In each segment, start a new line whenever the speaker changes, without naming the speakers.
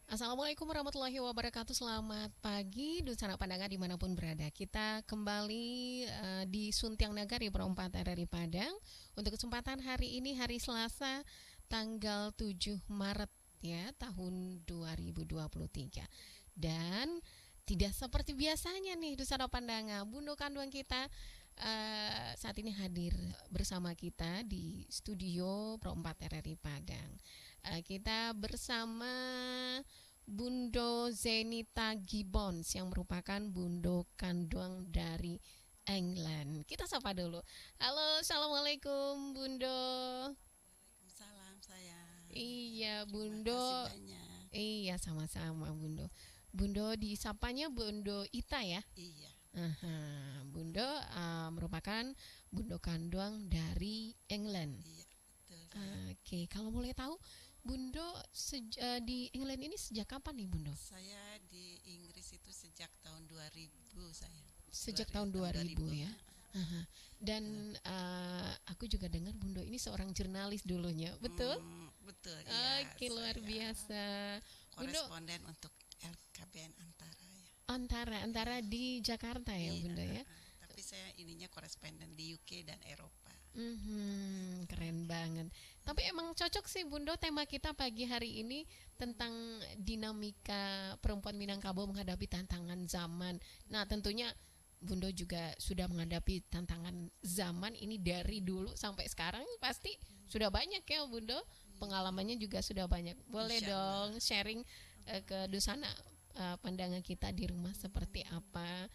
Assalamualaikum warahmatullahi wabarakatuh. Selamat pagi, Dusana Pandangan dimanapun berada. Kita kembali di Suntiang Nagari Perempat RRI Padang. Untuk kesempatan hari ini, hari Selasa, tanggal 7 Maret ya, tahun 2023. Dan tidak seperti biasanya nih, Dusana Pandangan, Bundo Kanduang kita saat ini hadir bersama kita di studio Perempat RRI Padang. Kita bersama Bundo Zenita Gibbons yang merupakan Bundo Kanduang dari England. Kita sapa dulu. Halo, assalamualaikum Bundo.
Waalaikumsalam sayang.
Iya
Terima
Bundo.
kasih banyak.
Iya sama-sama Bundo. Bundo disapanya Bundo Ita ya.
Iya,
Aha, Bundo merupakan Bundo Kanduang dari England.
iya betul sayang.
Oke, kalau boleh tahu, Bundo di England ini sejak kapan nih, Bundo?
Saya di Inggris itu sejak tahun 2000 sayang.
Sejak tahun 2000 ya.
Nah,
Aha. Dan aku juga dengar Bundo ini seorang jurnalis dulunya, betul?
betul iya.
Oke, luar
Saya
biasa. Bundo
koresponden untuk LKBN Antara ya.
antara di Jakarta ya,
Iya,
Bundo ya.
tapi saya ininya koresponden di UK dan Eropa.
Keren banget. Tapi emang cocok sih Bundo, tema kita pagi hari ini tentang dinamika perempuan Minangkabau menghadapi tantangan zaman. Nah, tentunya Bundo juga sudah menghadapi tantangan zaman ini dari dulu sampai sekarang, pasti sudah banyak ya Bundo. Pengalamannya juga sudah banyak. Boleh
Insya
dong
Allah.
sharing ke Dusana, pandangan kita di rumah seperti apa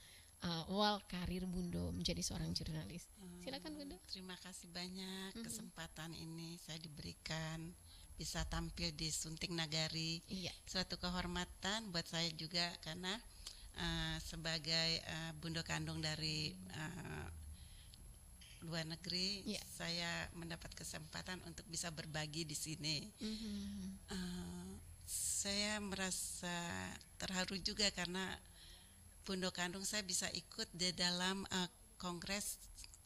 awal karir Bundo menjadi seorang jurnalis. Silakan Bundo.
Terima kasih banyak kesempatan ini saya diberikan bisa tampil di Sunting Nagari.
Iya.
Suatu kehormatan buat saya juga karena sebagai Bundo Kandung dari luar negeri,
Iya.
saya mendapat kesempatan untuk bisa berbagi di sini. Eh, saya merasa terharu juga karena Bundo Kandung saya bisa ikut di dalam kongres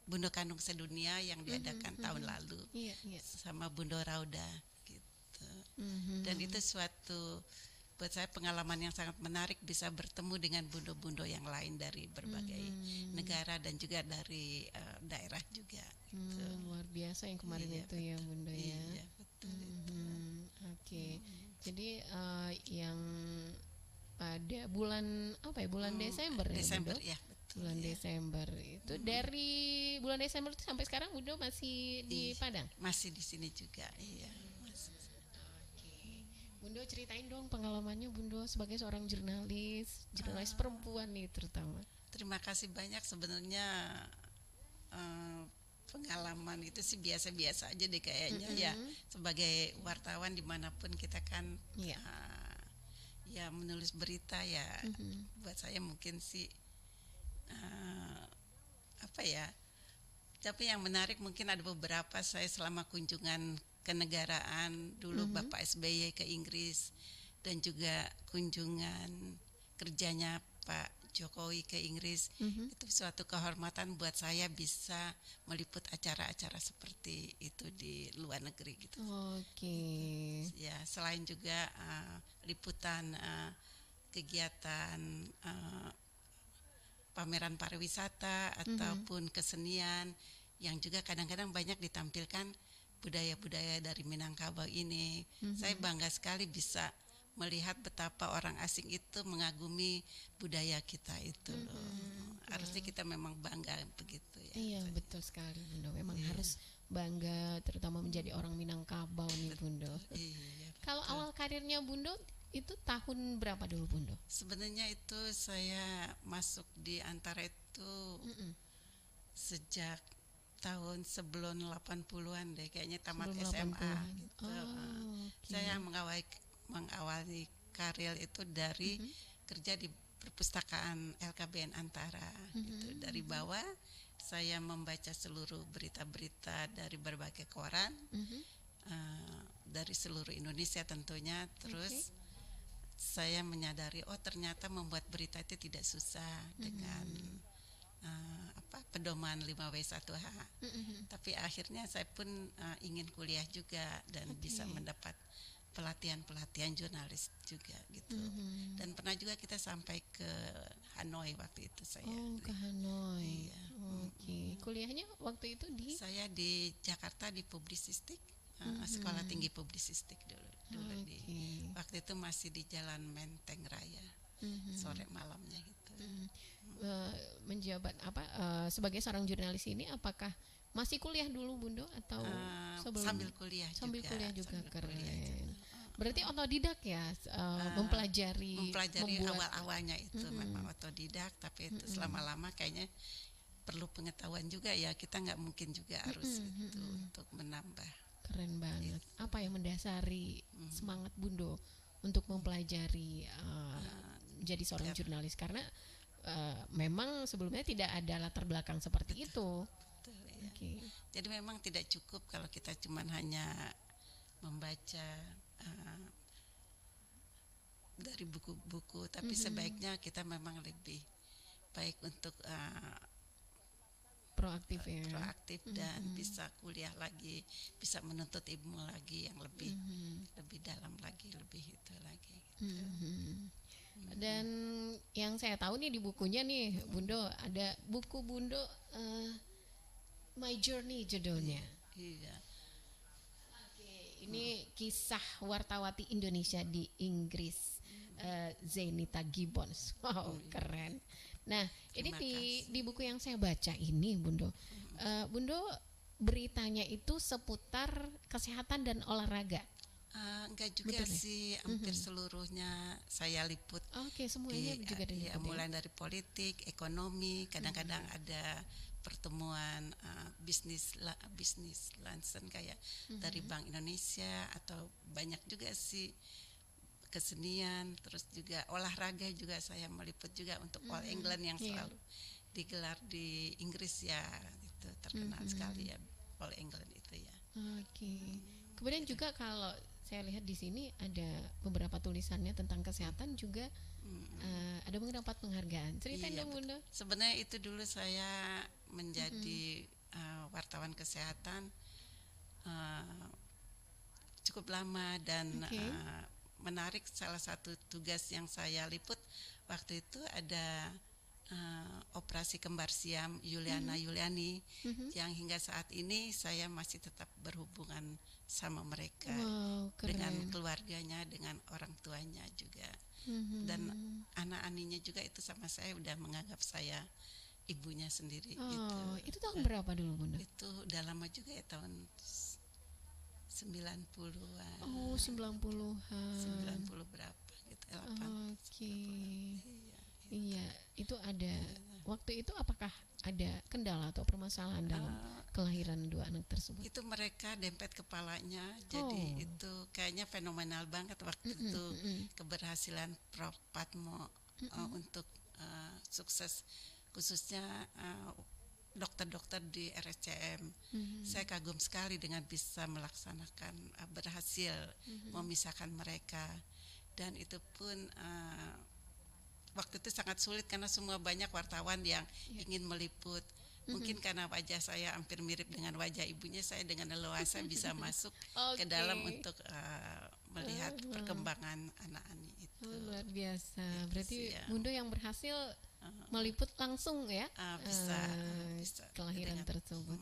Bundo Kandung sedunia yang diadakan tahun lalu
Iya, iya.
sama Bundo Rauda gitu. Dan itu suatu buat saya pengalaman yang sangat menarik bisa bertemu dengan bundo-bundo yang lain dari berbagai negara dan juga dari daerah juga gitu.
Luar biasa yang kemarin
Iya,
itu ya Bundo ya.
Iya, betul itu.
Oke. Jadi yang pada bulan apa ya? Bulan Desember ya
Desember
Bundo?
ya, betul
Bulan
ya.
Desember itu dari bulan Desember itu sampai sekarang Bundo masih di
Iya,
Padang.
masih di sini juga. Iya, masih.
Bundo ceritain dong pengalamannya Bundo sebagai seorang jurnalis perempuan nih terutama.
Terima kasih banyak sebenarnya eh, pengalaman itu sih biasa-biasa aja deh kayaknya ya sebagai wartawan dimanapun kita kan
Iya.
ya menulis berita ya buat saya mungkin sih eh, apa ya, tapi yang menarik mungkin ada beberapa saya selama kunjungan kenegaraan dulu Bapak SBY ke Inggris dan juga kunjungan kerjanya Pak Jokowi ke Inggris. Itu suatu kehormatan buat saya bisa meliput acara-acara seperti itu di luar negeri gitu.
Oke.
Ya, selain juga liputan kegiatan pameran pariwisata ataupun kesenian yang juga kadang-kadang banyak ditampilkan budaya-budaya dari Minangkabau ini. Saya bangga sekali bisa melihat betapa orang asing itu mengagumi budaya kita itu loh. Harusnya kita memang bangga begitu ya.
Iya betul sekali Bundo. Memang harus bangga terutama menjadi orang Minangkabau nih Bundo.
Iya.
Kalau awal karirnya Bundo itu tahun berapa dulu Bundo?
Sebenarnya itu saya masuk di Antara itu sejak tahun sebelum 80-an deh kayaknya tamat
Sebelum
SMA
80-an.
gitu.
Oke.
Saya mengawali karir itu dari kerja di perpustakaan LKBN Antara gitu. Dari bawah saya membaca seluruh berita-berita dari berbagai koran dari seluruh Indonesia tentunya. Terus saya menyadari oh ternyata membuat berita itu tidak susah dengan pedoman 5W1H. Tapi akhirnya saya pun ingin kuliah juga dan bisa mendapat pelatihan jurnalis juga gitu. Dan pernah juga kita sampai ke Hanoi waktu itu saya.
Oh, ke Hanoi.
Iya.
Kuliahnya waktu itu di?
Saya di Jakarta di publisistik, sekolah tinggi publisistik dulu waktu itu masih di Jalan Menteng Raya, sore malamnya gitu.
Menjabat sebagai seorang jurnalis ini, apakah masih kuliah dulu Bundo atau sebelum?
Sambil kuliah
juga. Keren. Berarti otodidak ya, mempelajari
awal-awalnya itu memang otodidak, tapi itu selama-lama kayaknya perlu pengetahuan juga ya, kita nggak mungkin juga harus itu untuk menambah.
Keren banget. Apa yang mendasari semangat Bundo untuk mempelajari jadi seorang jurnalis? Karena memang sebelumnya tidak ada latar belakang seperti itu.
Ya. Jadi memang tidak cukup kalau kita cuma hanya membaca dari buku-buku, tapi sebaiknya kita memang lebih baik untuk proaktif dan bisa kuliah lagi, bisa menuntut ilmu lagi yang lebih dalam lagi, lebih itu lagi gitu.
Dan yang saya tahu nih di bukunya nih Bundo, ada buku Bundo My Journey judulnya.
Iya.
Ini kisah wartawati Indonesia di Inggris, Zenita Gibbons. Wow, keren. Nah, ini di buku yang saya baca ini, Bundo, Bundo beritanya itu seputar kesehatan dan olahraga.
Enggak juga. Betul, sih, hampir seluruhnya saya liput.
Semuanya juga diliput.
Mulai dari politik, ekonomi, kadang-kadang ada pertemuan bisnis luncheon kayak dari Bank Indonesia, atau banyak juga sih kesenian, terus juga olahraga juga saya meliput juga untuk All England yang selalu digelar di Inggris ya, itu terkenal sekali ya All England itu ya.
Kemudian juga kalau saya lihat di sini ada beberapa tulisannya tentang kesehatan juga, ada mendapat penghargaan. Ceritain dong Bunda.
Sebenarnya itu dulu saya menjadi wartawan kesehatan cukup lama dan menarik. Salah satu tugas yang saya liput waktu itu ada operasi kembar siam Yuliana Yuliani, yang hingga saat ini saya masih tetap berhubungan sama mereka, dengan keluarganya, dengan orang tuanya juga, dan anak aninya juga itu sama saya udah menganggap saya ibunya sendiri.
Itu tahun berapa dulu Bunda?
Itu udah lama juga ya, tahun 90-an.
90-an.
90 berapa gitu, 8.
Iya, itu ada. Waktu itu apakah ada kendala atau permasalahan dalam kelahiran dua anak tersebut?
Itu mereka dempet kepalanya, jadi itu kayaknya fenomenal banget waktu itu keberhasilan Prof. Patmo untuk sukses, khususnya dokter-dokter di RSCM. Saya kagum sekali dengan bisa melaksanakan, berhasil memisahkan mereka, dan itu pun waktu itu sangat sulit karena semua banyak wartawan yang ingin meliput. Mungkin karena wajah saya hampir mirip dengan wajah ibunya, saya dengan leluasa bisa masuk ke dalam untuk melihat perkembangan anak Ani itu.
Luar biasa. Berarti Bunda yang berhasil meliput langsung ya,
bisa
kelahiran
dengan,
tersebut.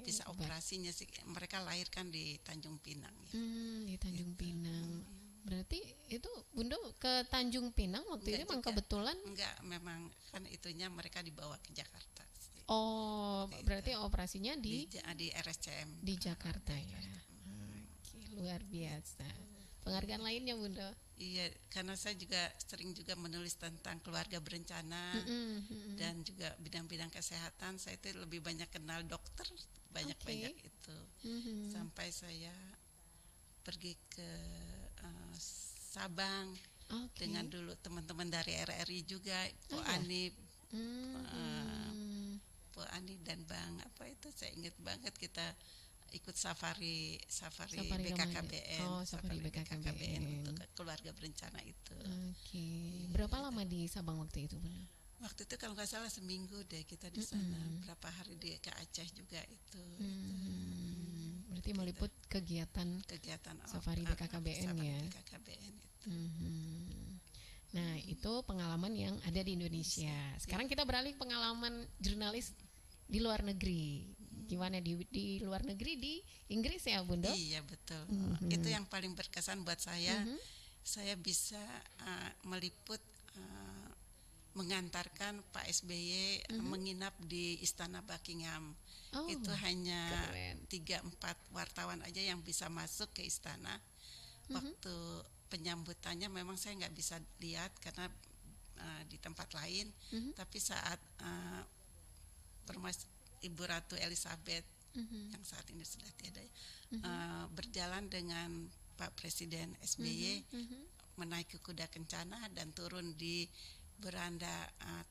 Bisa operasinya sih. Mereka lahirkan di Tanjung Pinang ya.
Di Tanjung Pinang. Berarti itu Bunda ke Tanjung Pinang waktu itu memang kebetulan?
Enggak, memang kan itunya mereka dibawa ke Jakarta.
Berarti operasinya di
RSCM
di Jakarta ya. Luar biasa. Penghargaan lainnya Bunda?
Iya, karena saya juga sering juga menulis tentang keluarga berencana dan juga bidang-bidang kesehatan. Saya itu lebih banyak kenal dokter, banyak-banyak itu. Sampai saya pergi ke Sabang dengan dulu teman-teman dari RRI juga, Po Ani, Po Ani dan Bang saya ingat banget kita ikut safari BKKBN,
safari BKKBN
untuk keluarga berencana itu.
Berapa lama di Sabang waktu itu Bunda?
Waktu itu kalau nggak salah seminggu deh kita di sana. Berapa hari ke Aceh juga itu.
Berarti
Gitu.
meliput kegiatan
Kegiatan
Safari BKKBN
Safari
ya.
BKKBN itu.
Nah, itu pengalaman yang ada di Indonesia. Sekarang kita beralih pengalaman jurnalis di luar negeri. Gimana di luar negeri, di Inggris ya, Bundo?
Iya betul. Itu yang paling berkesan buat saya. Saya bisa meliput mengantarkan Pak SBY menginap di Istana Buckingham.
Oh,
Itu hanya
keren.
3-4 wartawan aja yang bisa masuk ke istana. Waktu penyambutannya memang saya nggak bisa lihat karena di tempat lain. Tapi saat Ibu Ratu Elizabeth yang saat ini sudah tiada, berjalan dengan Pak Presiden SBY menaik ke kuda kencana dan turun di beranda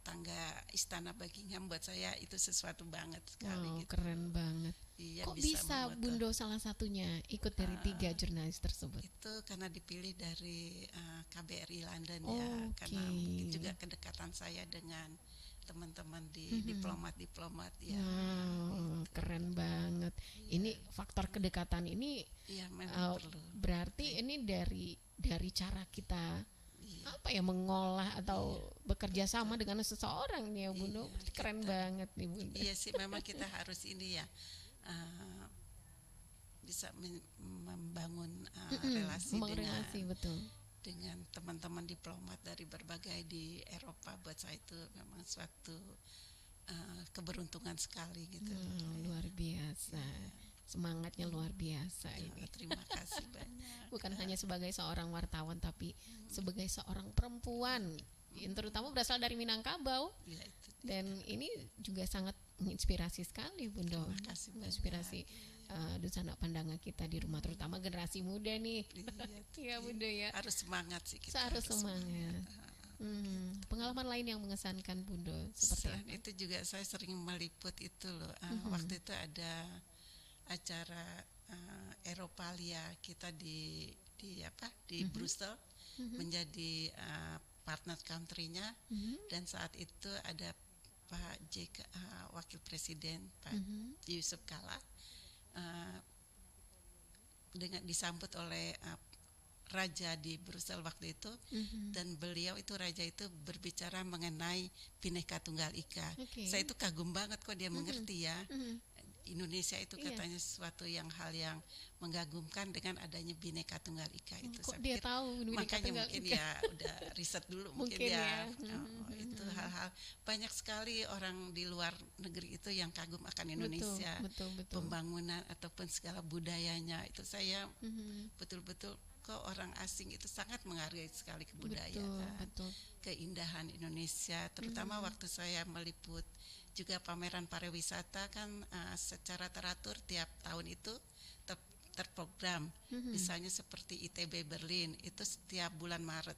tangga Istana Buckingham, buat saya itu sesuatu banget sekali.
Wow,
gitu.
keren banget.
Iya,
Kok bisa
memfoto.
Bundo salah satunya ikut dari 3 jurnalis tersebut?
Itu karena dipilih dari KBRI London ya,
Oke.
karena mungkin juga kedekatan saya dengan teman-teman di diplomat ya.
Wow, keren banget. Ini faktor kedekatan ini
Iya memang perlu.
berarti ini dari cara kita apa ya, mengolah atau bekerja sama dengan seseorang nih ya, Bundo. Keren banget nih, Bundo.
Iya sih, memang kita harus ini ya, bisa membangun relasi
Betul.
dengan teman-teman diplomat dari berbagai di Eropa. Buat saya itu memang suatu keberuntungan sekali gitu.
Luar biasa. Semangatnya luar biasa ini.
Terima kasih banyak.
Bukan hanya sebagai seorang wartawan, tapi sebagai seorang perempuan yang terutama berasal dari Minangkabau.
Ya, itu.
Dan ini juga sangat menginspirasi sekali, Bundo.
Terima kasih banyak.
Menginspirasi Dusana Pandangan kita di rumah, terutama generasi muda nih. Iya, Bundo ya.
Harus semangat sih kita.
Harus semangat. Pengalaman lain yang mengesankan, Bundo, seperti
Selain
apa?
itu juga saya sering meliput itu loh. Waktu itu ada acara Eropalia, kita di Brussel menjadi partner country-nya, dan saat itu ada Pak JK, Wakil Presiden Pak Yusuf Kala, dengan disambut oleh raja di Brussel waktu itu, dan beliau itu raja itu berbicara mengenai Bhinneka Tunggal Ika.
Okay.
Saya itu kagum banget kok dia mengerti ya. Indonesia itu
Iya.
katanya sesuatu hal yang mengagumkan dengan adanya Bhinneka Tunggal Ika itu.
Kok
Saya
dia
pikir,
tahu Bhinneka
makanya
Tunggal
mungkin
Ika?
ya udah riset dulu mungkin
Mungkin
ya.
ya.
Itu hal-hal banyak sekali orang di luar negeri itu yang kagum akan Indonesia.
Betul.
Pembangunan ataupun segala budayanya itu saya betul-betul kok orang asing itu sangat menghargai sekali kebudayaan,
Betul.
keindahan Indonesia, terutama waktu saya meliput juga pameran pariwisata kan, secara teratur tiap tahun itu terprogram. Misalnya seperti ITB Berlin itu setiap bulan Maret,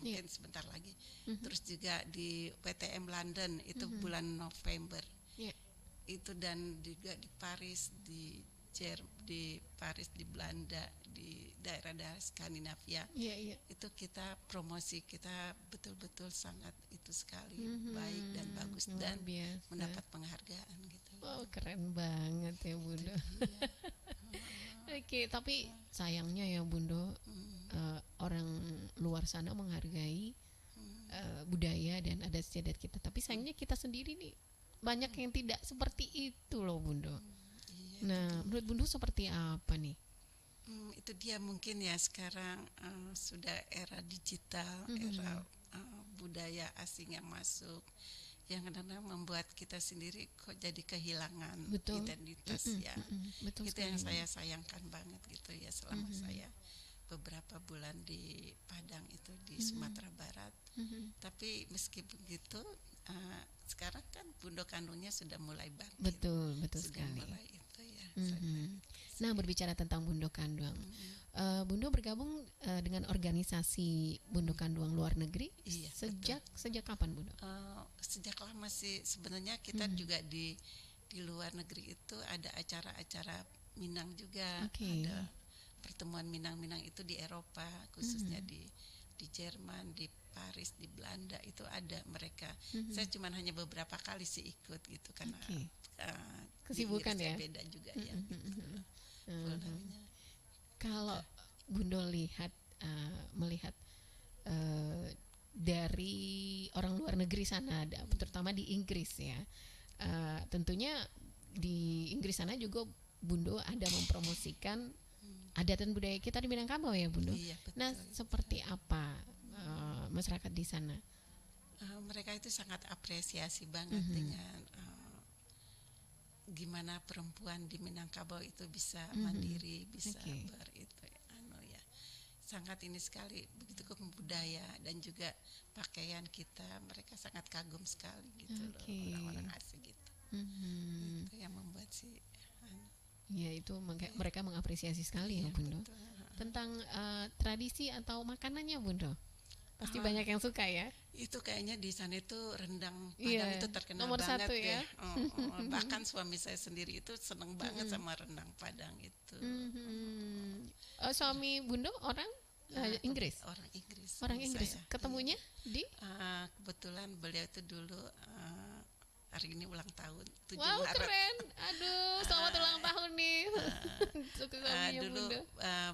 mungkin sebentar lagi. Terus juga di WTM London itu bulan November. Itu, dan juga di Paris, di Paris, di Belanda, di daerah-daerah Skandinavia. Itu kita promosi, kita betul-betul sangat itu sekali baik dan bagus, dan mendapat penghargaan gitu.
Oh, keren banget ya, Bundo. Oke, tapi sayangnya ya, Bundo, orang luar sana menghargai budaya dan adat istiadat kita, tapi sayangnya kita sendiri nih banyak yang tidak seperti itu loh, Bundo. Nah, menurut Bundo seperti apa nih?
Itu dia mungkin ya, sekarang sudah era digital, era budaya asing yang masuk, yang kadang-kadang membuat kita sendiri kok jadi kehilangan identitas ya. Itu yang saya sayangkan banget gitu ya, selama saya beberapa bulan di Padang itu di Sumatera Barat. Tapi meski begitu, sekarang kan Bundo Kandungnya sudah mulai bangkit.
Betul
sudah
sekali.
mulai itu ya.
Nah, berbicara tentang Bundo Kanduang, Bundo bergabung dengan organisasi Bundo Kanduang luar negeri.
Iya,
sejak kapan, Bundo?
Sejak lama sih sebenarnya. Kita juga di luar negeri itu ada acara-acara Minang juga. Ada pertemuan Minang-Minang itu di Eropa, khususnya di Jerman, di Paris, di Belanda itu ada mereka. Saya cuma hanya beberapa kali sih ikut gitu karena
kesibukan ya.
Beda juga ya.
Kalau Bundo melihat dari orang luar negeri sana, terutama di Inggris ya, tentunya di Inggris sana juga Bundo ada mempromosikan adat dan budaya kita di Minangkabau ya Bundo.
Iya, betul.
Nah seperti apa masyarakat di sana?
Mereka itu sangat apresiasi banget dengan gimana perempuan di Minangkabau itu bisa mandiri, bisa sangat ini sekali, begitu ke budaya dan juga pakaian kita, mereka sangat kagum sekali gitu loh, orang-orang asing gitu. Itu yang membuat
ya itu mereka mengapresiasi sekali ya Bundo.
Betul.
Tentang tradisi atau makanannya Bundo, pasti banyak yang suka ya.
Itu kayaknya di sana itu rendang Padang itu terkenal nomor banget 1 ya. Bahkan suami saya sendiri itu seneng banget sama rendang Padang itu.
Suami Bundo orang Inggris? Orang Inggris.
Saya.
Ketemunya di?
Kebetulan beliau itu dulu hari ini ulang tahun 7
Wow,
Maret.
Keren. Aduh, selamat ulang tahun nih.
Dulu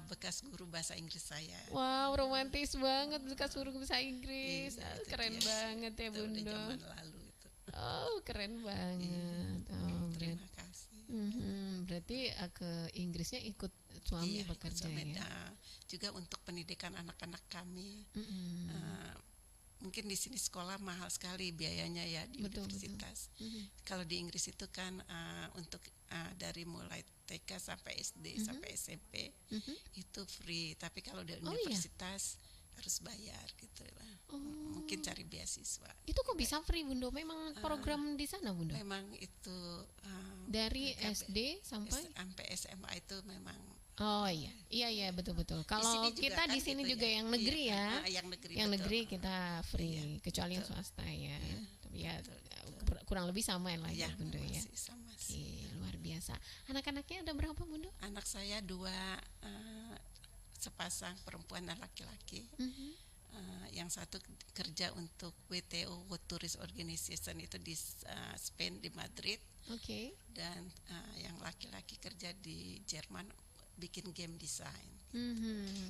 bekas guru bahasa Inggris saya.
Wow, romantis banget, bekas guru bahasa Inggris. Keren banget ya Bundo.
Udah zaman lalu itu.
Oh, keren banget.
Terima kasih.
Berarti ke Inggrisnya ikut suami bekerja ya.
Juga untuk pendidikan anak-anak kami. Mungkin di sini sekolah mahal sekali biayanya ya di universitas. Kalau di Inggris itu kan untuk dari mulai TK sampai SD sampai SMP itu free. Tapi kalau di universitas harus bayar gitu lah. Mungkin cari beasiswa.
Itu kok bisa free Bundo? Memang program di sana Bundo?
Memang itu
dari SD sampai
SMA itu memang.
Oh iya betul. Kalau kita di sini juga yang negeri ya. Yang negeri kita free, kecuali yang swasta ya. Tapi ya kurang lebih sama lah ya Bundo ya.
Sama.
Luar biasa. Anak-anaknya ada berapa Bundo?
Anak saya 2 sepasang perempuan dan laki-laki. Yang satu kerja untuk WTO, World Tourist Organization itu di Spain, di Madrid. Dan yang laki-laki kerja di Jerman, bikin game design.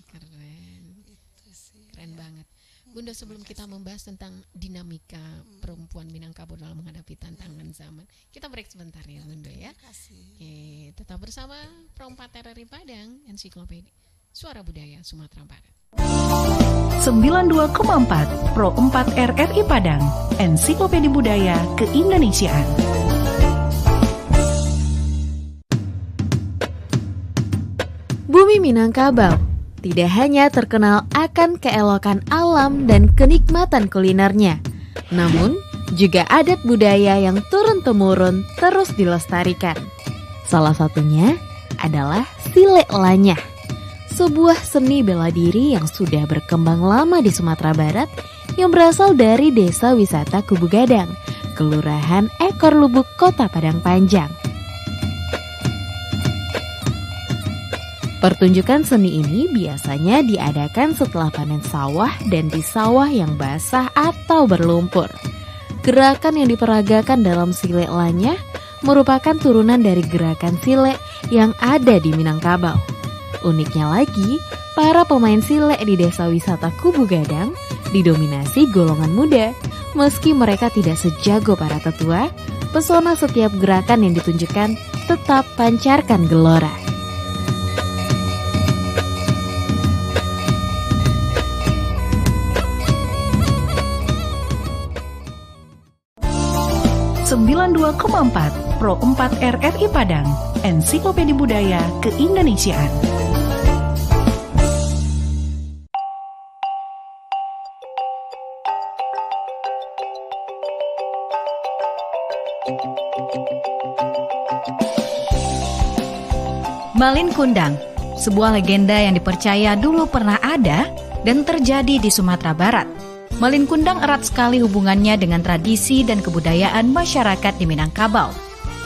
Keren.
Itu sih.
Keren banget. Bunda, sebelum kita membahas tentang dinamika perempuan Minangkabau dalam menghadapi tantangan zaman, kita break sebentar ya Bunda ya.
Terima kasih.
Oke, tetap bersama Pro 4 RRI Padang, Ensiklopedia Suara Budaya Sumatera Barat.
92,4 Pro 4 RRI Padang, Ensiklopedia Budaya Keindonesiaan.
Bumi Minangkabau tidak hanya terkenal akan keelokan alam dan kenikmatan kulinernya, namun juga adat budaya yang turun-temurun terus dilestarikan. Salah satunya adalah Silek Lanyah, sebuah seni bela diri yang sudah berkembang lama di Sumatera Barat yang berasal dari Desa Wisata Kubu Gadang, Kelurahan Ekor Lubuk, Kota Padang Panjang. Pertunjukan seni ini biasanya diadakan setelah panen sawah dan di sawah yang basah atau berlumpur. Gerakan yang diperagakan dalam Silek Lanyah merupakan turunan dari gerakan silek yang ada di Minangkabau. Uniknya lagi, para pemain silek di Desa Wisata Kubu Gadang didominasi golongan muda. Meski mereka tidak sejago para tetua, pesona setiap gerakan yang ditunjukkan tetap pancarkan gelora.
...92,4 Pro 4 RRI Padang, Ensiklopedia Budaya Keindonesiaan. Malin Kundang, sebuah legenda yang dipercaya dulu pernah ada dan terjadi di Sumatera Barat. Malin Kundang erat sekali hubungannya dengan tradisi dan kebudayaan masyarakat di Minangkabau.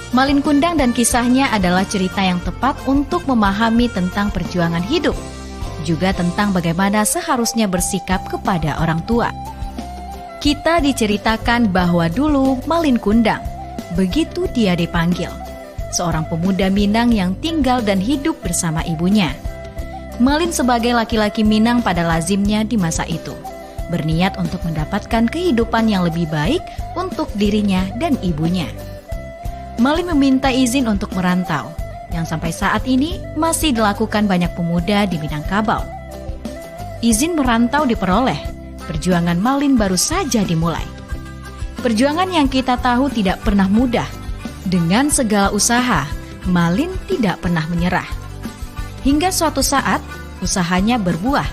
Malin Kundang dan kisahnya adalah cerita yang tepat untuk memahami tentang perjuangan hidup, juga tentang bagaimana seharusnya bersikap kepada orang tua. Kita diceritakan bahwa dulu Malin Kundang, begitu dia dipanggil, seorang pemuda Minang yang tinggal dan hidup bersama ibunya. Malin sebagai laki-laki Minang pada lazimnya di masa itu, berniat untuk mendapatkan kehidupan yang lebih baik untuk dirinya dan ibunya. Malin meminta izin untuk merantau, yang sampai saat ini masih dilakukan banyak pemuda di Minangkabau. Izin merantau diperoleh, perjuangan Malin baru saja dimulai. Perjuangan yang kita tahu tidak pernah mudah. Dengan segala usaha, Malin tidak pernah menyerah. Hingga suatu saat, usahanya berbuah.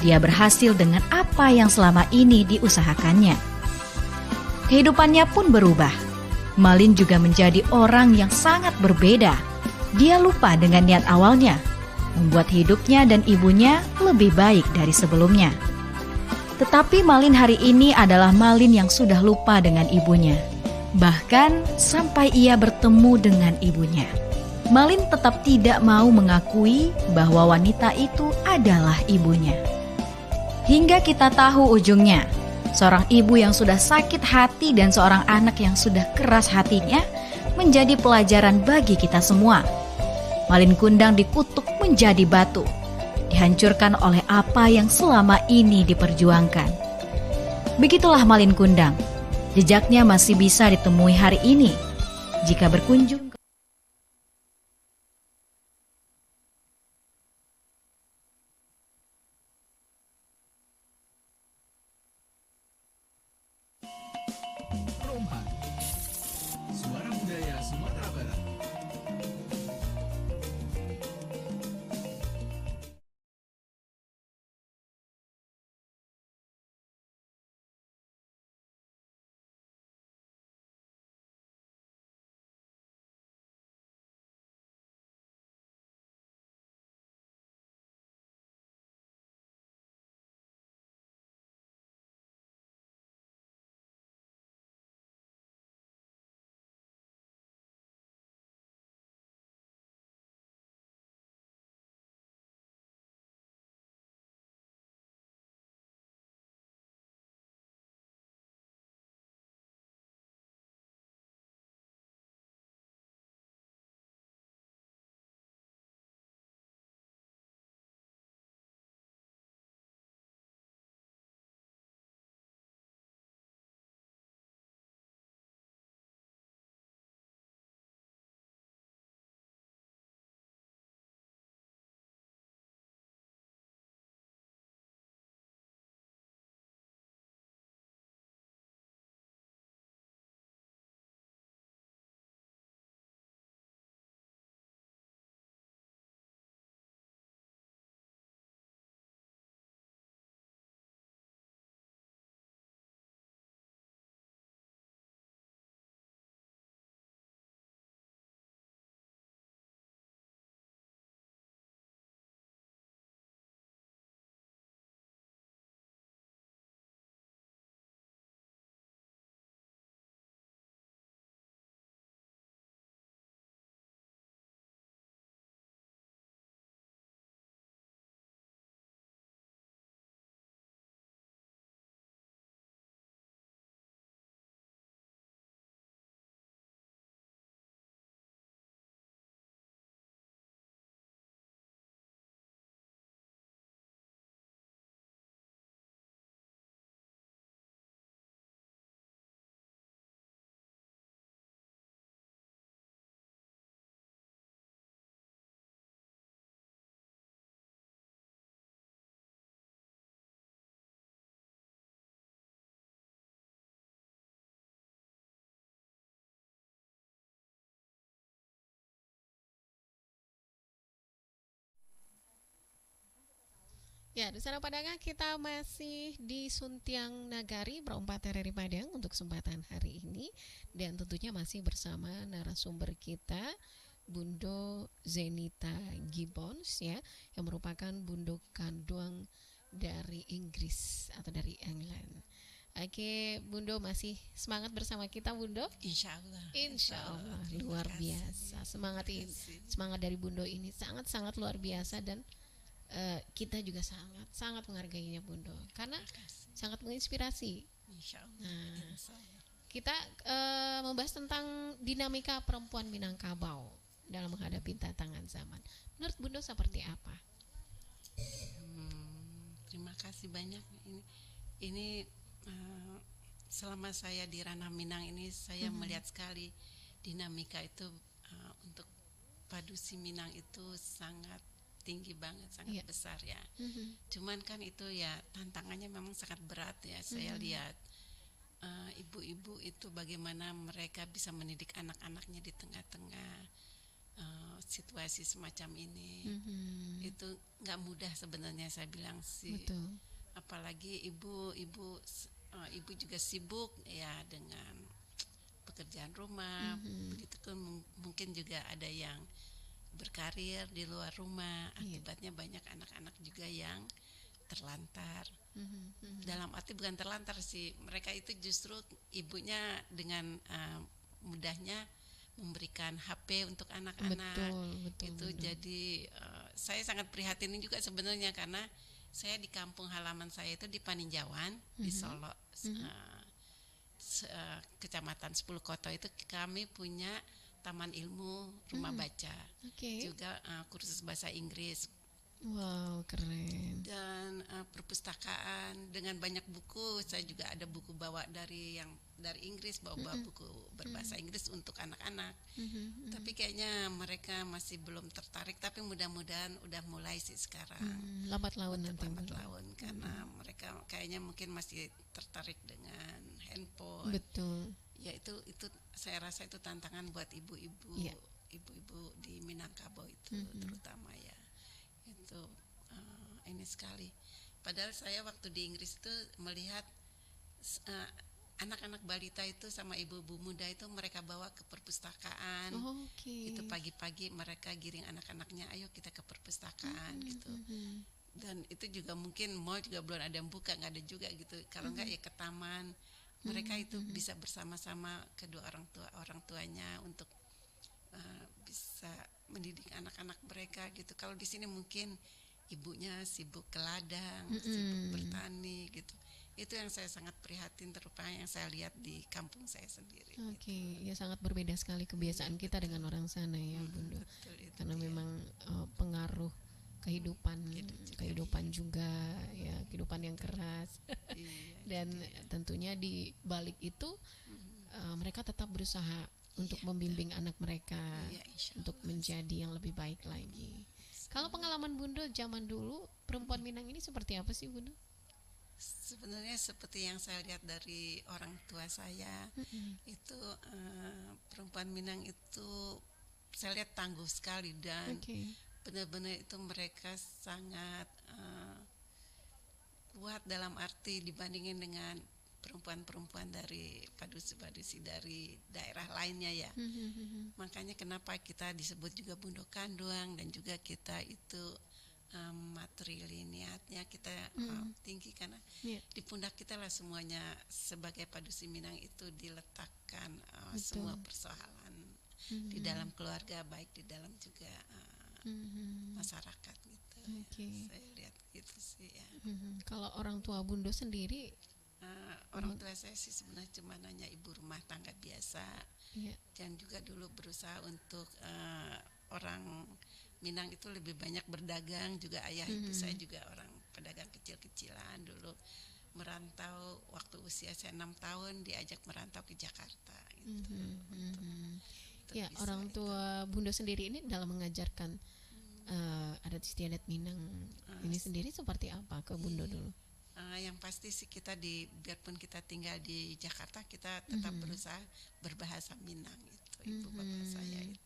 Dia berhasil dengan apa yang selama ini diusahakannya. Kehidupannya pun berubah. Malin juga menjadi orang yang sangat berbeda. Dia lupa dengan niat awalnya, membuat hidupnya dan ibunya lebih baik dari sebelumnya. Tetapi Malin hari ini adalah Malin yang sudah lupa dengan ibunya. Bahkan sampai ia bertemu dengan ibunya, Malin tetap tidak mau mengakui bahwa wanita itu adalah ibunya. Hingga kita tahu ujungnya, seorang ibu yang sudah sakit hati dan seorang anak yang sudah keras hatinya menjadi pelajaran bagi kita semua. Malin Kundang dikutuk menjadi batu, dihancurkan oleh apa yang selama ini diperjuangkan. Begitulah Malin Kundang, jejaknya masih bisa ditemui hari ini jika berkunjung ke
Romhan, Suara Budaya Sumatera Barat.
Ya, Dusana Padanga, kita masih di Suntiang Nagari, Perempat RRI Padang untuk kesempatan hari ini. Dan tentunya masih bersama narasumber kita, Bundo Zenita Gibbons, ya, yang merupakan bundo kandung dari Inggris atau dari England. Oke, Bundo masih semangat bersama kita, Bundo?
Insya Allah.
Insya Allah,
Terima
luar
kasih.
biasa. Semangat dari Bundo ini sangat-sangat luar biasa, dan kita juga sangat menghargainya, Bundo, karena sangat menginspirasi
Insya Allah.
Nah,
Insya Allah.
kita membahas tentang dinamika perempuan Minangkabau dalam menghadapi tantangan zaman. Menurut Bunda seperti apa?
Terima kasih banyak. Ini selama saya di ranah Minang ini saya melihat sekali dinamika itu untuk padusi Minang itu sangat tinggi banget, sangat besar ya. Cuman kan itu ya tantangannya memang sangat berat ya. Saya lihat ibu-ibu itu bagaimana mereka bisa mendidik anak-anaknya di tengah-tengah situasi semacam ini. Itu nggak mudah sebenarnya, saya bilang sih.
Betul.
Apalagi ibu juga sibuk ya dengan pekerjaan rumah. Begitu kan mungkin juga ada yang berkarir di luar rumah. Akibatnya banyak anak-anak juga yang terlantar. Dalam arti bukan terlantar sih, mereka itu justru ibunya dengan mudahnya memberikan HP untuk anak-anak.
Betul,
itu jadi saya sangat prihatin juga sebenarnya, karena saya di kampung halaman saya itu di Paninjauan di Solo, kecamatan 10 Koto itu kami punya taman ilmu, rumah baca, juga kursus bahasa Inggris.
Wow, keren.
Dan perpustakaan dengan banyak buku. Saya juga ada buku bawa dari Inggris, bawa buku berbahasa Inggris untuk anak-anak. Tapi kayaknya mereka masih belum tertarik. Tapi mudah-mudahan udah mulai sih sekarang.
Lambat laun nanti.
Lambat laun, karena mereka kayaknya mungkin masih tertarik dengan handphone.
Betul.
Ya itu saya rasa itu tantangan buat ibu-ibu, ibu-ibu di Minangkabau itu terutama ya. Itu ini sekali. Padahal saya waktu di Inggris itu melihat anak-anak balita itu sama ibu-ibu muda itu mereka bawa ke perpustakaan. Itu pagi-pagi mereka giring anak-anaknya, ayo kita ke perpustakaan gitu. Dan itu juga mungkin mall juga belum ada yang buka, nggak ada juga gitu. Kalau nggak ya ke taman. Mereka itu bisa bersama-sama kedua orang tuanya untuk bisa mendidik anak-anak mereka gitu. Kalau di sini mungkin ibunya sibuk ke ladang, sibuk bertani gitu. Itu yang saya sangat prihatin, terutama yang saya lihat di kampung saya sendiri.
Ya sangat berbeda sekali kebiasaan kita dengan orang sana ya, Bunda. Karena memang pengaruh kehidupan juga ya, kehidupan yang keras. Dan tentunya di balik itu mereka tetap berusaha untuk membimbing anak mereka untuk menjadi yang lebih baik lagi. Kalau pengalaman Bunda zaman dulu, perempuan Minang ini seperti apa sih, Bunda?
Sebenarnya seperti yang saya lihat dari orang tua saya, itu perempuan Minang itu saya lihat tangguh sekali, dan benar-benar itu mereka sangat kuat dalam arti dibandingin dengan perempuan-perempuan dari padusi-padusi dari daerah lainnya ya. Makanya kenapa kita disebut juga Bundo Kanduang, dan juga kita itu matrilineatnya kita tinggi, karena di pundak kita lah semuanya sebagai padusi Minang itu diletakkan semua persoalan di dalam keluarga, baik di dalam juga masyarakat gitu. Saya lihat gitu sih ya.
Kalau orang tua Bunda sendiri,
orang tua saya sih sebenarnya cuma nanya ibu rumah tangga biasa, dan juga dulu berusaha untuk orang Minang itu lebih banyak berdagang, juga ayah ibu saya juga orang pedagang kecil-kecilan dulu, merantau waktu usia saya 6 tahun diajak merantau ke Jakarta gitu.
Ya, orang tua Bunda sendiri ini dalam mengajarkan adat istiadat Minang ini sendiri seperti apa ke Bunda dulu?
Yang pasti sih kita biarpun kita tinggal di Jakarta, kita tetap berusaha berbahasa Minang itu, ibu bapak saya itu.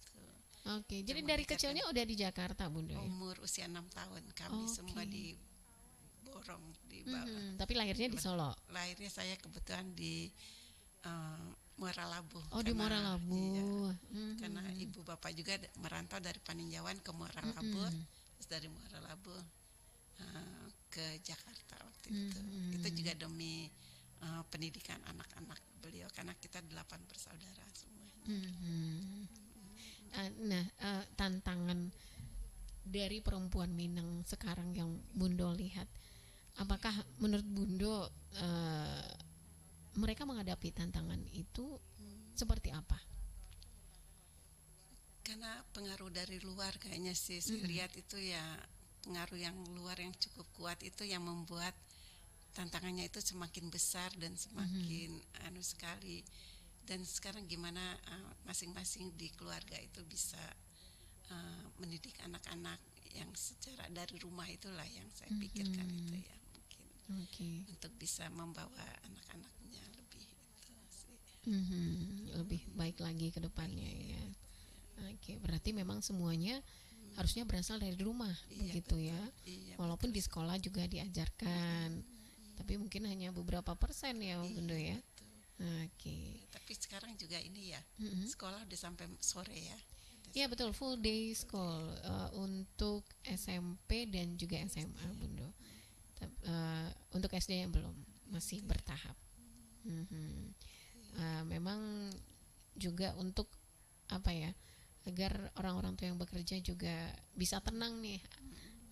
Jadi dari kecilnya udah di Jakarta, Bunda?
Umur usia 6 tahun kami semua diborong di bawah.
Tapi lahirnya di Solo?
Lahirnya saya kebetulan di Muara Labuh.
Di Muara Labuh.
Karena ibu bapak juga merantau dari Paninjauan ke Muara Labuh, terus dari Muara Labuh ke Jakarta waktu itu. Itu juga demi pendidikan anak-anak beliau, karena kita 8 bersaudara semuanya.
Tantangan dari perempuan Minang sekarang yang Bundo lihat, apakah menurut Bundo mereka menghadapi tantangan itu seperti apa?
Karena pengaruh dari luar kayaknya sih saya lihat itu ya, pengaruh yang luar yang cukup kuat itu yang membuat tantangannya itu semakin besar dan semakin anu sekali. Dan sekarang gimana masing-masing di keluarga itu bisa mendidik anak-anak yang secara dari rumah, itulah yang saya pikirkan itu ya, mungkin untuk bisa membawa anak-anaknya lebih itu sih.
Lebih baik lagi ke depannya ya. Oke, berarti memang semuanya harusnya berasal dari rumah, begitu
betul.
ya.
Iya,
Walaupun
betul.
di sekolah juga diajarkan, tapi mungkin hanya beberapa persen ya, Bunda ya.
Betul.
Oke.
Tapi sekarang juga ini ya, sekolah udah sampai sore ya.
Iya betul, full day school untuk SMP dan juga SMA, Bunda. Untuk SD yang belum, masih bertahap. Memang juga untuk apa ya, agar orang-orang tua yang bekerja juga bisa tenang nih,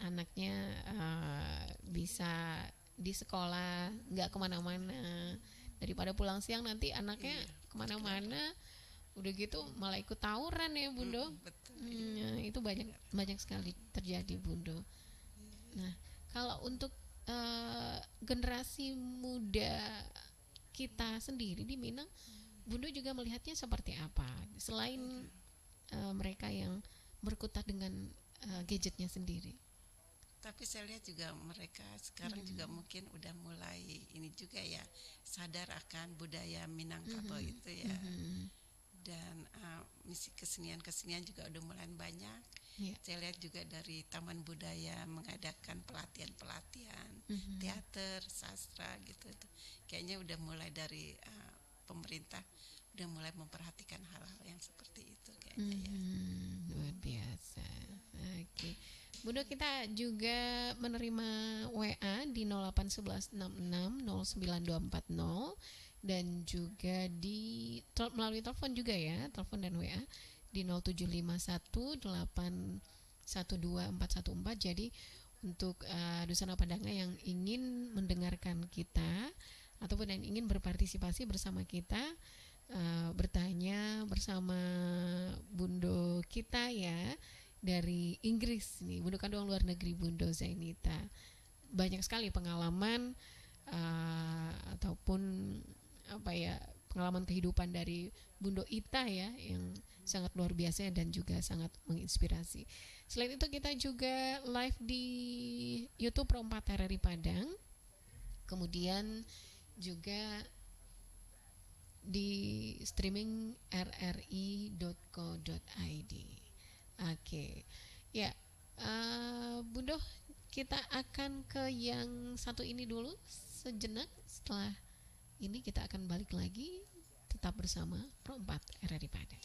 anaknya bisa di sekolah, nggak kemana-mana, daripada pulang siang nanti anaknya kemana-mana, udah gitu malah ikut tawuran ya, Bundo.
Betul.
Itu banyak sekali terjadi, Bundo. Nah, kalau untuk generasi muda kita sendiri di Minang, Bundo juga melihatnya seperti apa selain mereka yang berkutat dengan gadgetnya sendiri?
Tapi saya lihat juga mereka sekarang juga mungkin udah mulai ini juga ya, sadar akan budaya Minangkabau itu ya. Dan misi kesenian juga udah mulai banyak. Saya lihat juga dari Taman Budaya mengadakan pelatihan-pelatihan teater, sastra gitu. Kayaknya udah mulai dari pemerintah udah mulai memperhatikan hal-hal yang seperti itu kayaknya ya.
Luar biasa. Oke. Bunda, kita juga menerima WA di 08116609240 dan juga di melalui telepon juga ya, telepon dan WA di 0751812414. Jadi untuk Dusana Padanga yang ingin mendengarkan kita ataupun yang ingin berpartisipasi bersama kita, bertanya bersama Bundo kita ya dari Inggris nih, Bundo Kandung luar negeri, Bundo Zainita. Banyak sekali pengalaman ataupun apa ya, pengalaman kehidupan dari Bundo Ita ya, yang sangat luar biasa dan juga sangat menginspirasi. Selain itu kita juga live di YouTube Pro 4 RRI Padang, kemudian juga di streaming rri.co.id. Oke, ya, Bundo, kita akan ke yang satu ini dulu sejenak. Setelah ini kita akan balik lagi, tetap bersama Pro 4 RRI Padang.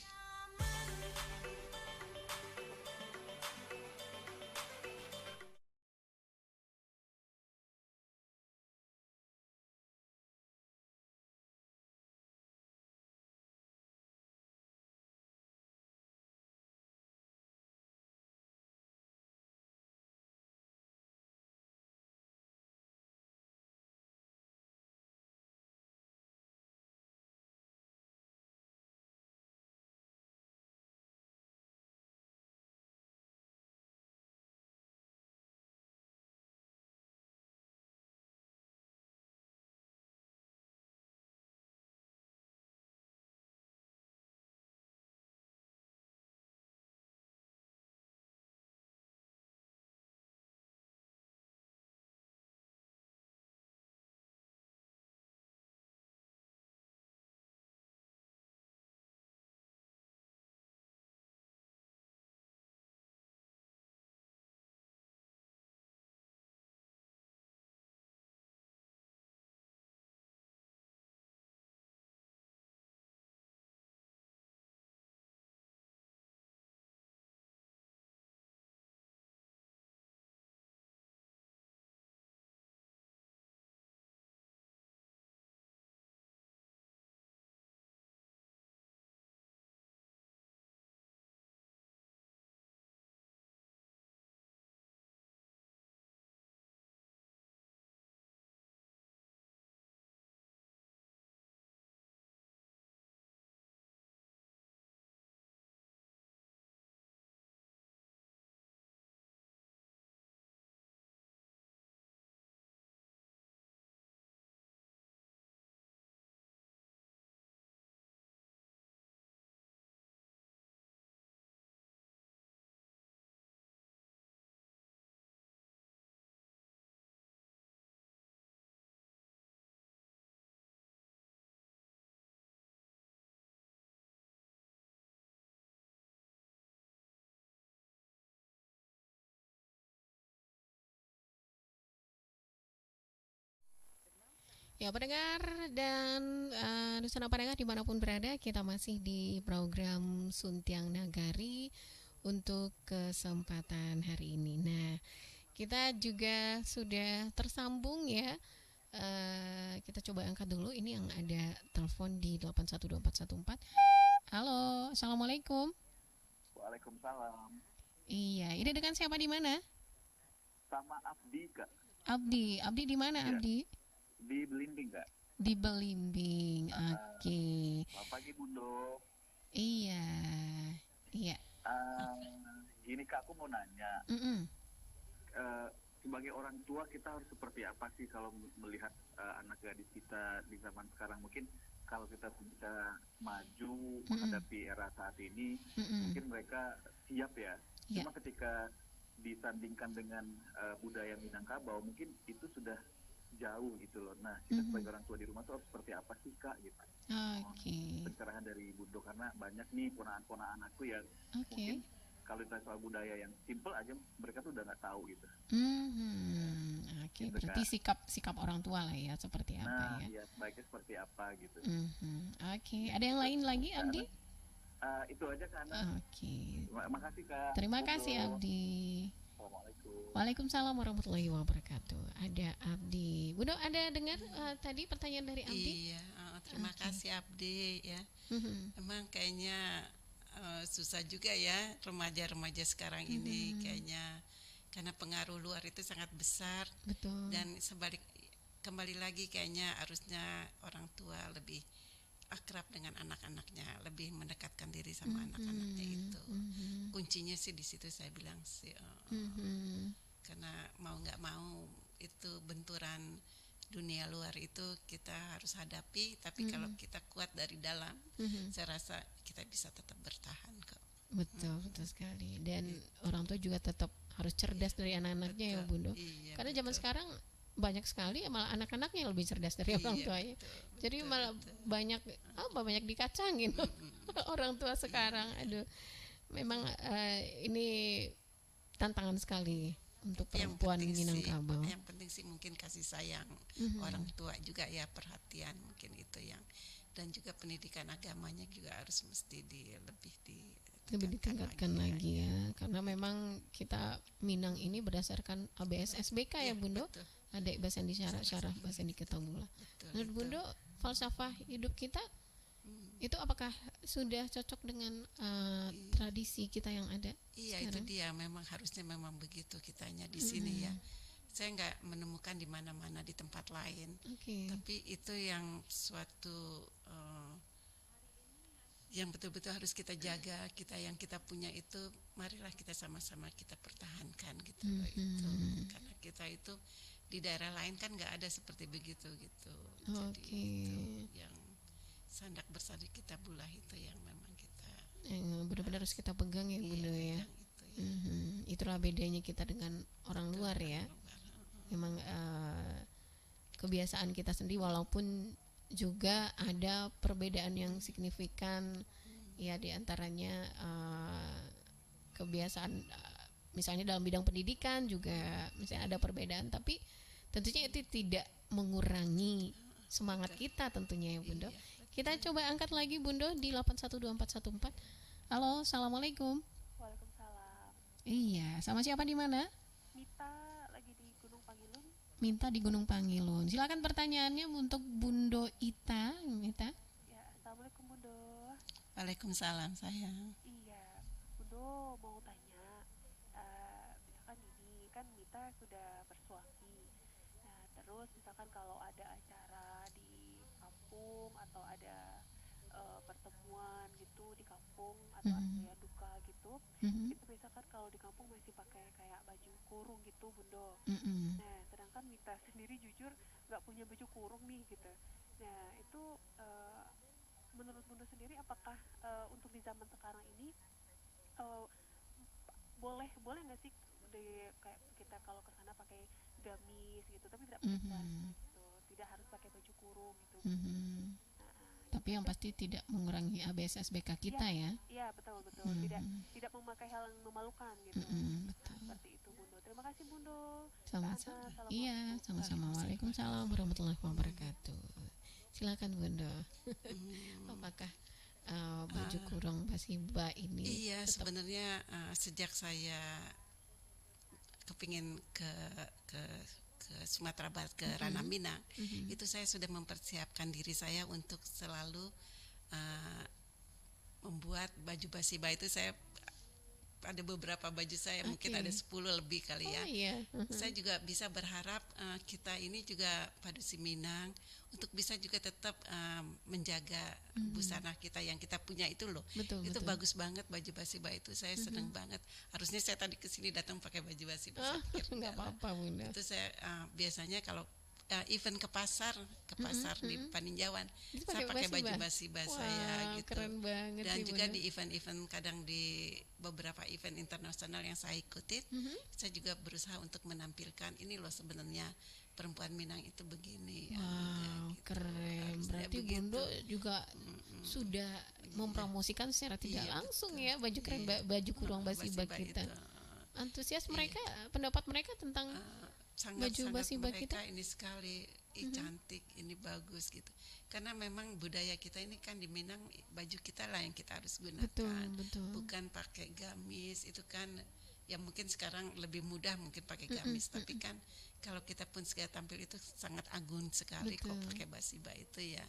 Ya, pendengar dan Nusana pendengar dimanapun berada, kita masih di program Suntiang Nagari untuk kesempatan hari ini. Nah, kita juga sudah tersambung ya. Kita coba angkat dulu. Ini yang ada telepon di 812-414. Halo, assalamualaikum.
Waalaikumsalam.
Iya, ini dengan siapa di mana?
Sama Abdi, Kak.
Abdi di mana
Iya.
Abdi?
Di Belimbing, Kak.
Di Belimbing. Oke.
Selamat pagi, Bundo.
Iya. Iya.
Gini, Kak, aku mau nanya.
Mm-mm.
Sebagai orang tua, kita harus seperti apa sih kalau melihat anak gadis kita di zaman sekarang? Mungkin kalau kita bisa maju menghadapi era saat ini, mungkin mereka siap ya.
Iya.
Cuma ketika disandingkan dengan budaya Minangkabau, mungkin itu sudah jauh gitu loh. Nah, kita sebagai orang tua di rumah tuh harus seperti apa sih, Kak, gitu.
Oke.
Pencerahan dari Bundo, karena banyak nih ponaan-ponaan aku yang
Oke.
mungkin kalau kita soal budaya yang simple aja mereka tuh udah nggak tahu gitu.
Oke,
Gitu,
berarti
Kak.
sikap orang tua lah ya, seperti apa
Nah,
ya?
ya sebaiknya seperti apa gitu.
Oke, ada yang lain lagi Abdi?
Itu aja Kak Ana.
Oke.
Makasih Kak.
Terima
Bundo.
kasih Abdi.
Assalamualaikum.
Waalaikumsalam warahmatullahi wabarakatuh. Ada Abdi. Bundo, ada dengar tadi pertanyaan dari Abdi?
Iya, terima kasih Abdi ya. Emang kayaknya susah juga ya remaja-remaja sekarang ini kayaknya karena pengaruh luar itu sangat besar.
Betul.
Dan kembali lagi kayaknya harusnya orang tua lebih akrab dengan anak-anaknya, lebih mendekatkan diri sama anak-anaknya itu. Kuncinya sih di situ saya bilang sih. Karena mau nggak mau itu benturan dunia luar itu kita harus hadapi, tapi kalau kita kuat dari dalam, saya rasa kita bisa tetap bertahan kok.
Betul, betul sekali. Dan orang tua juga tetap harus cerdas dari anak-anaknya ya,
Betul.
Bundo.
Iya,
Karena zaman
betul.
sekarang banyak sekali malah anak-anaknya yang lebih cerdas dari orang
Iya,
tuanya.
betul,
Jadi
betul,
malah
betul.
banyak dikacangin orang tua sekarang. Aduh, memang ini tantangan sekali untuk perempuan Minangkabau.
Yang penting sih mungkin kasih sayang orang tua juga ya, perhatian mungkin itu yang, dan juga pendidikan agamanya juga harus mesti
Lebih ditingkatkan lagi ya, karena memang kita Minang ini berdasarkan ABS SBK ya Bundo.
betul.
Ada bahasa Indonesia syaraf bahasa Indonesia. Menurut Bundo, falsafah hidup kita itu apakah sudah cocok dengan tradisi kita yang ada
Iya,
sekarang?
itu dia, memang harusnya memang begitu kitanya di sini ya. Saya nggak menemukan di mana-mana di tempat lain.
Oke.
Tapi itu yang suatu yang betul-betul harus kita jaga, kita punya itu, marilah kita sama-sama kita pertahankan gitu loh itu. Karena kita itu di daerah lain kan nggak ada seperti begitu gitu. Jadi
Oke.
itu yang sandak bersanding kita bulah itu yang memang kita
Yang benar-benar harus kita pegang ya Bundo ya.
pegang itu ya.
Itulah bedanya kita dengan orang luar ya. Memang kebiasaan kita sendiri, walaupun juga ada perbedaan yang signifikan ya, diantaranya kebiasaan misalnya dalam bidang pendidikan juga misalnya ada perbedaan, tapi tentunya itu tidak mengurangi semangat kita tentunya ya Bundo. Kita coba angkat lagi Bundo di 812-414. Halo, assalamualaikum.
Waalaikumsalam.
Iya, sama siapa di mana?
Mita lagi di Gunung Pangilun.
Minta di Gunung Pangilun. Silakan pertanyaannya untuk Bundo Ita. Mita.
Ya, assalamualaikum Bundo.
Waalaikumsalam sayang.
Iya, Bundo mau tanya, misalkan ini kan Mita sudah bersuami. Nah, terus misalkan kalau ada acara di kampung atau ada pertemuan gitu di kampung atau ada duka gitu, itu misalkan kalau di kampung masih pakai kayak baju kurung gitu Bundo. Nah, sedangkan Mita sendiri jujur nggak punya baju kurung nih gitu. Nah, itu menurut Bundo sendiri apakah untuk di zaman sekarang ini boleh nggak sih kayak kita kalau ke sana pakai gamis gitu, tapi tidak pakai baju gitu, tidak harus pakai baju kurung gitu.
Tapi yang pasti tidak mengurangi ABS SBK kita ya.
Iya, betul. Tidak memakai hal yang memalukan gitu.
Betul.
Seperti itu Bundo. Terima kasih Bundo.
Sama-sama.
Ana.
Iya,
Assalamualaikum.
sama-sama. Waalaikumsalam warahmatullahi wabarakatuh. Silakan Bunda. Apakah baju kurung basiba ini
Iya,
tetap
sebenarnya sejak saya kepingin ke ke Sumatera Barat, ke Ranah Minang, itu saya sudah mempersiapkan diri saya untuk selalu uh, membuat baju basiba itu. Saya ada beberapa baju saya, mungkin
Oke.
ada 10 lebih kali ya.
Oh iya.
Saya juga bisa berharap kita ini juga Padusi Minang untuk bisa juga tetap menjaga busana kita yang kita punya itu loh.
Betul,
Itu
betul.
bagus banget baju basiba itu, saya seneng banget. Harusnya saya tadi kesini datang pakai baju basiba.
Oh,
Saya pikir
nggak
enggak lah.
apa-apa Bunda.
Itu saya biasanya kalau event ke pasar di Paninjauan,
Itu
saya pakai baju
basiba?
basiba
Wah,
saya gitu.
keren banget
Dan
sih,
juga
Bunda.
di event-event, kadang di beberapa event internasional yang saya ikutin, saya juga berusaha untuk menampilkan ini loh sebenarnya perempuan Minang itu begini.
Wow,
gitu.
keren.
Harusnya
Berarti
begitu.
Bunda juga sudah mempromosikan secara tidak
Iya,
langsung
betul.
ya baju keren
Iya.
baju kurung basiba
Basiba
kita.
itu,
Antusias mereka, pendapat mereka tentang
sangat-sangat
basiba
mereka
kita?
ini sekali, cantik, ini bagus gitu. Karena memang budaya kita ini kan di Minang, baju kita lah yang kita harus gunakan.
Betul, betul.
Bukan pakai gamis, itu kan ya mungkin sekarang lebih mudah mungkin pakai gamis, tapi kan kalau kita pun segala tampil itu sangat agung sekali kok
Betul.
pakai basiba itu ya.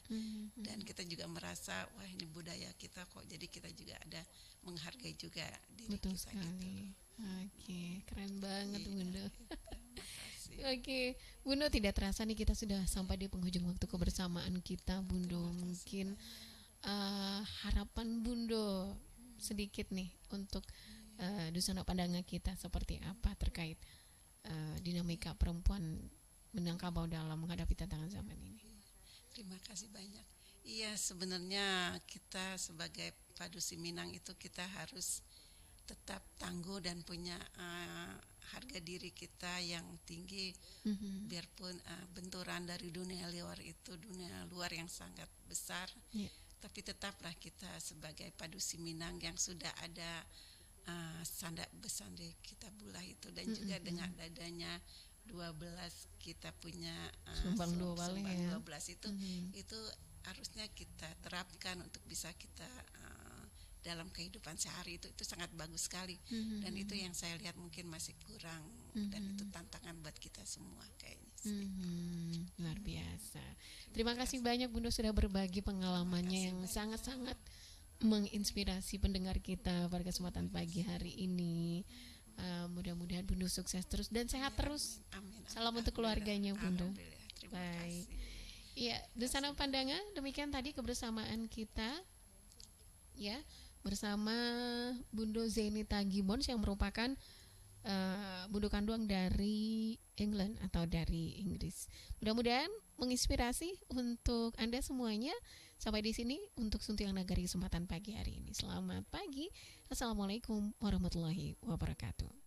Dan kita juga merasa wah ini budaya kita kok, jadi kita juga ada menghargai juga diri
Betul
kita gitu.
sekali. Oke, keren banget
Iya,
Bunda.
Makasih.
Oke, Bunda, tidak terasa nih kita sudah sampai di penghujung waktu kebersamaan kita, Bunda. Mungkin harapan Bunda sedikit nih untuk Dusana Pandangan kita seperti apa terkait dinamika perempuan Minangkabau dalam menghadapi tantangan zaman ini.
Terima kasih banyak. Iya, sebenarnya kita sebagai Padusi Minang itu kita harus tetap tangguh dan punya harga diri kita yang tinggi, biarpun benturan dari dunia luar yang sangat besar,
Iya.
tapi tetaplah kita sebagai Padusi Minang yang sudah ada sandak besande kita bulah itu, dan juga dengan adanya 12 kita punya
Sumbang dua bale
sumbang
ya.
12 itu harusnya kita terapkan untuk bisa kita dalam kehidupan sehari itu sangat bagus sekali. Dan itu yang saya lihat mungkin masih kurang, dan itu tantangan buat kita semua kayaknya sih.
Luar biasa. Terima kasih banyak Bunda sudah berbagi pengalamannya yang sangat-sangat menginspirasi pendengar kita pada kesempatan pagi hari ini. Mudah-mudahan Bunda sukses terus dan sehat terus.
Amin.
Salam untuk keluarganya Bunda.
Alhamdulillah. Terima
Baik.
kasih.
Iya, Dusana Pandangan, demikian tadi kebersamaan kita ya bersama Bunda Zenita Gibbons yang merupakan Bunda kandung dari England atau dari Inggris. Mudah-mudahan menginspirasi untuk Anda semuanya. Sampai di sini untuk Suntiang Nagari kesempatan pagi hari ini. Selamat pagi. Assalamualaikum warahmatullahi wabarakatuh.